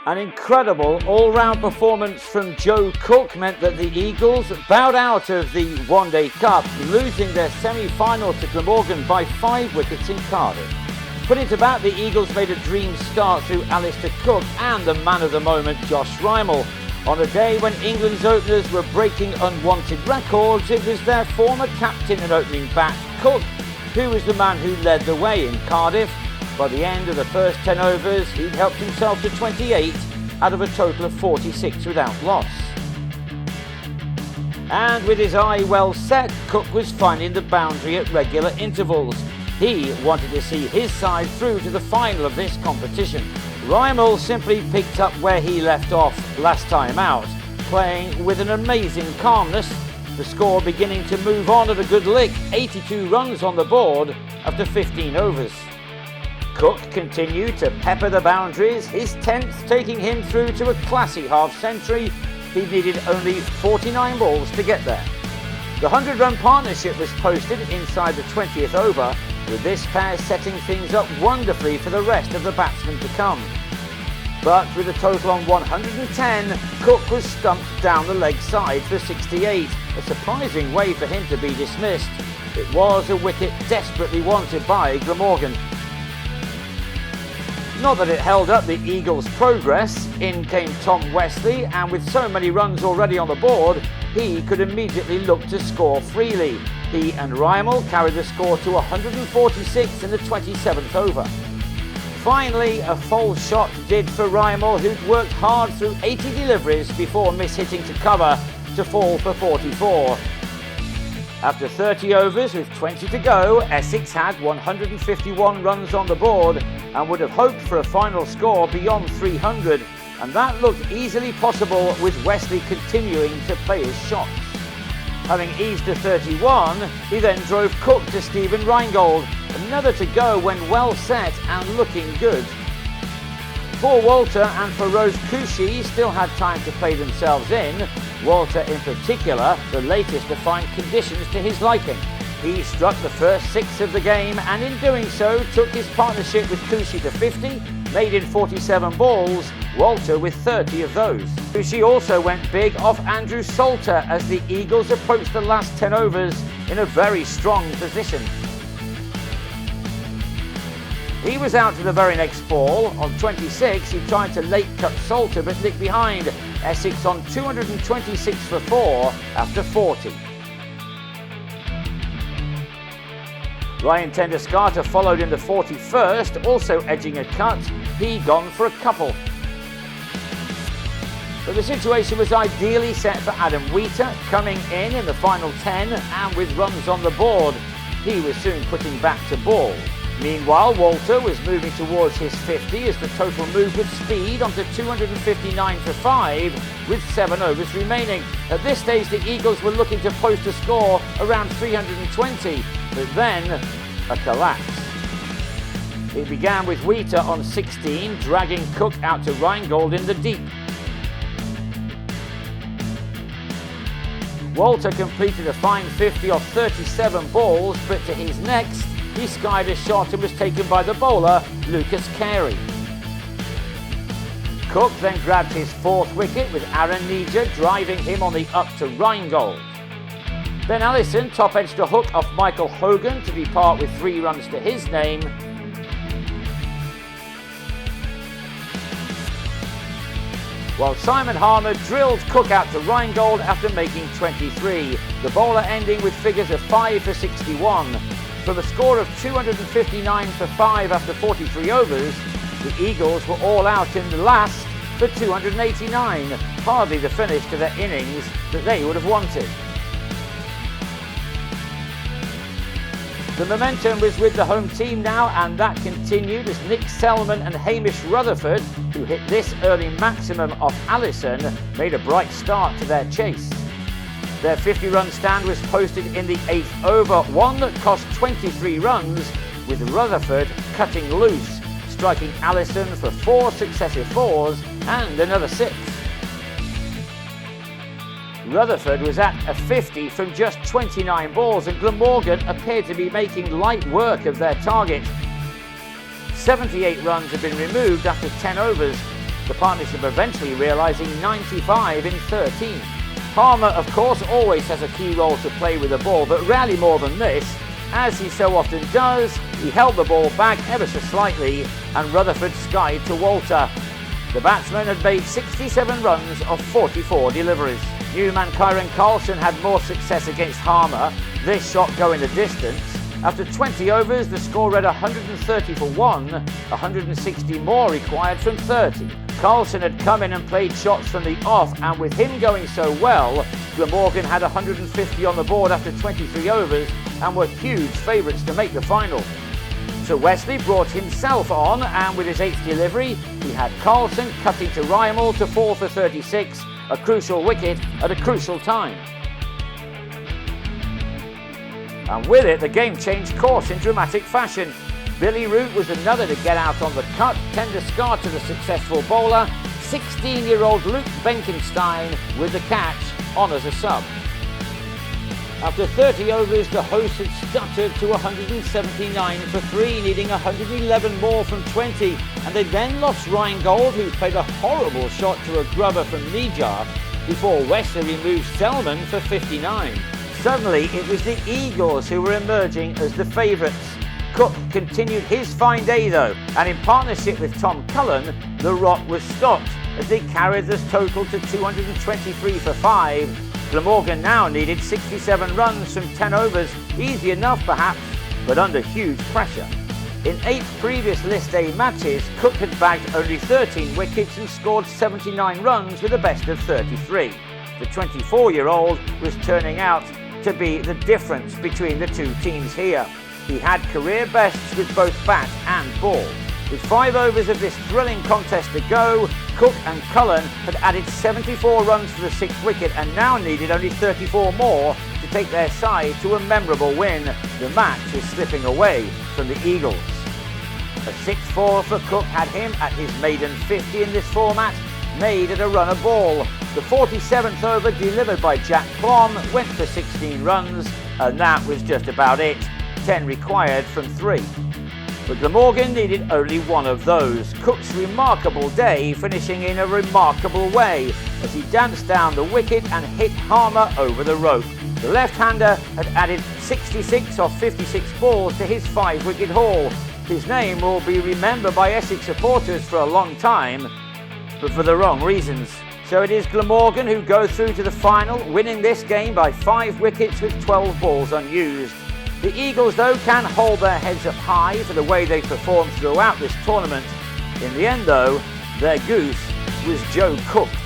An incredible all-round performance from Joe Cook meant that the Eagles bowed out of the One Day Cup, losing their semi-final to Glamorgan by 5 wickets in Cardiff. Putting to bat, the Eagles made a dream start through Alistair Cook and the man of the moment, Josh Rymel. On a day when England's openers were breaking unwanted records, it was their former captain and opening bat, Cook, who was the man who led the way in Cardiff. By the end of the first 10 overs, he'd helped himself to 28 out of a total of 46 without loss. And with his eye well set, Cook was finding the boundary at regular intervals. He wanted to see his side through to the final of this competition. Rymel simply picked up where he left off last time out, playing with an amazing calmness, the score beginning to move on at a good lick, 82 runs on the board after 15 overs. Cook continued to pepper the boundaries, his 10th taking him through to a classy half-century. He needed only 49 balls to get there. The 100-run partnership was posted inside the 20th over, with this pair setting things up wonderfully for the rest of the batsmen to come. But with a total on 110, Cook was stumped down the leg side for 68, a surprising way for him to be dismissed. It was a wicket desperately wanted by Glamorgan. Not that it held up the Eagles' progress. In came Tom Wesley, and with so many runs already on the board, he could immediately look to score freely. He and Rymel carried the score to 146 in the 27th over. Finally, a false shot did for Rymel, who'd worked hard through 80 deliveries before mishitting to cover to fall for 44. After 30 overs with 20 to go, Essex had 151 runs on the board and would have hoped for a final score beyond 300, and that looked easily possible with Wesley continuing to play his shots. Having eased to 31, he then drove Cook to Stephen Reingold, another to go when well set and looking good. For Walter and for Rose Cushy still had time to play themselves in. Walter in particular, the latest to find conditions to his liking. He struck the first 6 of the game and in doing so took his partnership with Cushy to 50, made in 47 balls, Walter with 30 of those. Cushy also went big off Andrew Salter as the Eagles approached the last 10 overs in a very strong position. He was out to the very next ball. On 26, he tried to late cut Salter but nicked behind. Essex on 226 for 4 after 40. Ryan Tendescarter followed in the 41st, also edging a cut. He gone for a couple. But the situation was ideally set for Adam Wheater, coming in the final 10 and with runs on the board. He was soon putting back to ball. Meanwhile, Walter was moving towards his 50 as the total moved with speed onto 259 for 5 with 7 overs remaining. At this stage, the Eagles were looking to post a score around 320, but then a collapse. It began with Wheater on 16, dragging Cook out to Reingold in the deep. Walter completed a fine 50 off 37 balls, but to his next, he skied a shot and was taken by the bowler, Lucas Carey. Cook then grabbed his 4th wicket with Aaron Nija driving him on the up to Reingold. Then Allison top-edged a hook off Michael Hogan to depart with 3 runs to his name. While Simon Harmer drilled Cook out to Reingold after making 23, the bowler ending with figures of 5 for 61. From a score of 259 for 5 after 43 overs, the Eagles were all out in the last for 289, hardly the finish to their innings that they would have wanted. The momentum was with the home team now, and that continued as Nick Selman and Hamish Rutherford, who hit this early maximum off Allison, made a bright start to their chase. Their 50-run stand was posted in the 8th over, one that cost 23 runs, with Rutherford cutting loose, striking Allison for 4 successive 4s and another 6. Rutherford was at a 50 from just 29 balls, and Glamorgan appeared to be making light work of their target. 78 runs had been removed after 10 overs, the partnership eventually realising 95 in 13. Harmer, of course, always has a key role to play with the ball, but rarely more than this. As he so often does, he held the ball back ever so slightly and Rutherford skied to Walter. The batsman had made 67 runs of 44 deliveries. Newman Kyron Carlson had more success against Harmer, this shot going the distance. After 20 overs, the score read 130 for 1, 160 more required from 30. Carlson had come in and played shots from the off, and with him going so well, Glamorgan had 150 on the board after 23 overs and were huge favourites to make the final. So Wesley brought himself on, and with his 8th delivery, he had Carlson cutting to Rymel to fall for 36, a crucial wicket at a crucial time. And with it, the game changed course in dramatic fashion. Billy Root was another to get out on the cut, tender scar to the successful bowler. 16-year-old Luke Benkenstein with the catch on as a sub. After 30 overs, the hosts had stuttered to 179 for 3, needing 111 more from 20, and they then lost Ryan Gold, who played a horrible shot to a grubber from Nijar, before Wesley removed Selman for 59. Suddenly, it was the Eagles who were emerging as the favourites. Cook continued his fine day though, and in partnership with Tom Cullen, the rot was stopped as they carried this total to 223 for 5. Glamorgan now needed 67 runs from 10 overs, easy enough perhaps, but under huge pressure. In 8 previous List A matches, Cook had bagged only 13 wickets and scored 79 runs with a best of 33. The 24-year-old was turning out to be the difference between the two teams here. He had career bests with both bat and ball. With 5 overs of this thrilling contest to go, Cook and Cullen had added 74 runs for the 6th wicket and now needed only 34 more to take their side to a memorable win. The match was slipping away from the Eagles. A 6-4 for Cook had him at his maiden 50 in this format, made at a run a ball. The 47th over delivered by Jack Plom went for 16 runs, and that was just about it. 10 required from 3. But Glamorgan needed only one of those. Cook's remarkable day finishing in a remarkable way as he danced down the wicket and hit Harmer over the rope. The left-hander had added 66 of 56 balls to his 5-wicket haul. His name will be remembered by Essex supporters for a long time, but for the wrong reasons. So it is Glamorgan who go through to the final, winning this game by 5 wickets with 12 balls unused. The Eagles, though, can hold their heads up high for the way they performed throughout this tournament. In the end, though, their goose was Joe Cook's